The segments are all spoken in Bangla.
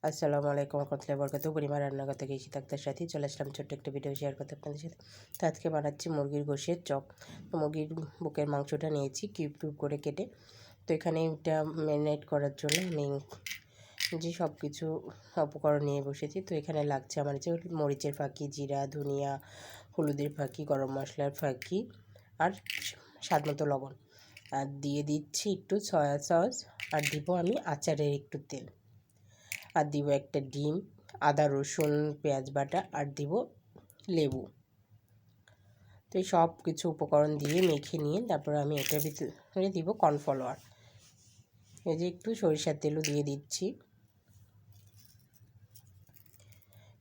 আসসালামু আলাইকুম রহমতুল্লাহি ওয়া বারাকাতুহু। বুড়িমা রান্নাঘর থেকে ইশিতা আক্তার সাথে চলে আসলাম ছোট্ট একটা ভিডিও শেয়ার করতে আপনাদের সাথে। তো আজকে বানাচ্ছি মুরগির গোশের চপ। তো মুরগির বুকের মাংসটা নিয়েছি কিউব কিউব করে কেটে। তো এখানে এটা ম্যারিনেট করার জন্য আমি যে সব কিছু উপকরণ নিয়ে বসেছি। তো এখানে লাগছে আমার যে মরিচের ফাঁকি, জিরা, ধনিয়া, হলুদের ফাঁকি, গরম মশলার ফাঁকি আর স্বাদ মতো লবণ। আর দিয়ে দিচ্ছি একটু সয়া সস, আর দিব আমি আচারের একটু তেল, আর দিব একটা ডিম, আদা রসুন পেঁয়াজ বাটা, আর দিব লেবু। তো এই সব কিছু উপকরণ দিয়ে মেখে নিয়ে তারপর আমি এটার ভিতরে দিব কর্নফ্লাওয়ার। এই যে একটু সরিষার তেলও দিয়ে দিচ্ছি।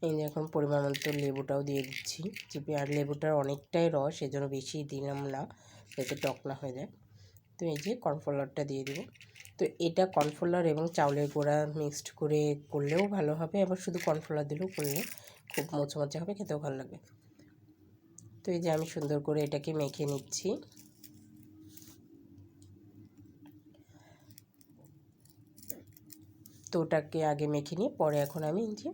এই যে এখন পরিমাণ মতো লেবুটাও দিয়ে দিচ্ছি চিপে, আর লেবুটার অনেকটাই রস, এজন্য বেশি দিলাম না যাতে টক না হয়ে যায়। তো এই যে কর্নফ্লাওয়ারটা দিয়ে দিব। তো এটা কর্নফ্লাওয়ার এবং চাউলের গুঁড়া মিক্সড করে করলেও ভালো হবে, আবার শুধু কর্নফ্লাওয়ার দিলেও করলে খুব মোচমোচে হবে, খেতেও ভালো লাগবে। তো এই যে আমি সুন্দর করে এটাকে মেখে নিচ্ছি। তো ওটাকে আগে মেখে নিয়ে পরে এখন আমি যে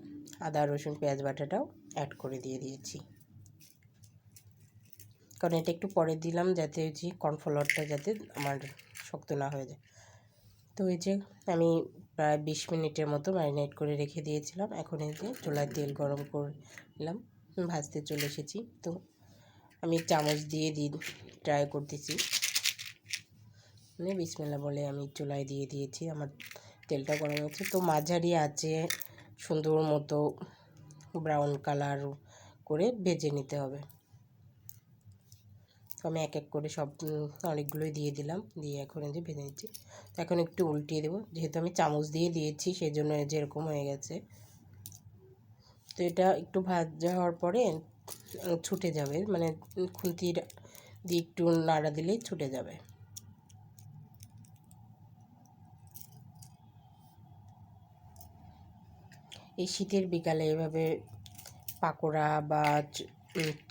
আদা রসুন পেঁয়াজ বাটাটাও অ্যাড করে দিয়ে দিয়েছি, কারণ এটা একটু পরে দিলাম যাতে যে কর্নফ্লাওয়ারটা যাতে আমার শক্ত না হয়ে যায়। তো এই যে আমি প্রায় 20 মিনিটের মতো ম্যারিনেট করে রেখে দিয়েছিলাম। এখন এই যে চুলায় তেল গরম করলাম, ভাজতে চলে এসেছি। তো আমি চামচ দিয়ে ট্রাই করতেছি, মানে বিসমিল্লাহ বলে আমি চুলায় দিয়ে দিয়েছি। আমার তেলটা গরম হচ্ছে। তো মাঝারি আছে সুন্দর মতো ব্রাউন কালার করে ভেজে নিতে হবে। তো আমি এক এক করে সব অনেকগুলোই দিয়ে দিলাম, দিয়ে এখন এই যে ভেজে নিচ্ছি। তো এখন একটু উল্টিয়ে দেবো, যেহেতু আমি চামচ দিয়ে দিয়েছি সেই জন্য যেরকম হয়ে গেছে। তো এটা একটু ভাজা হওয়ার পরে ছুটে যাবে, মানে খুন্তির দিয়ে একটু নাড়া দিলেই ছুটে যাবে। এই শীতের বিকালে এভাবে পাকোড়া বা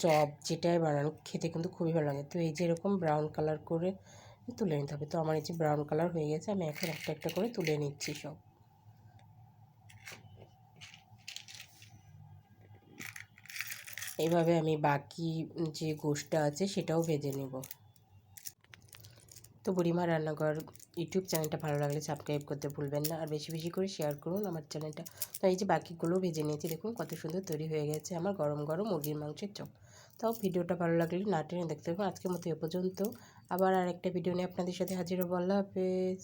চপ যেটাই বানানো খেতে কিন্তু খুবই ভালো লাগে। তো এই যে এরকম ব্রাউন কালার করে তুলে নিতে হবে। তো আমার এই যে ব্রাউন কালার হয়ে গেছে, আমি এখন একটা একটা করে তুলে নিচ্ছি সব। এইভাবে আমি বাকি যে গোশটা আছে সেটাও ভেজে নেব। তো বুড়িমা রান্নাঘর ইউটিউব চ্যানেলটা ভালো লাগলে সাবস্ক্রাইব করতে ভুলবেন না, আর বেশি বেশি করে শেয়ার করুন আমার চ্যানেলটা। তো এই যে বাকিগুলো ভেজে নিয়েছি, দেখুন কত সুন্দর তৈরি হয়ে গেছে আমার গরম গরম মুরগির মাংসের চপ। তাও ভিডিওটা ভালো লাগলে না টেনে দেখতে হবে। আজকের মতো এ পর্যন্ত, আবার আর একটা ভিডিও নিয়ে আপনাদের সাথে হাজির হবো। আল্লাহ হাফেজ।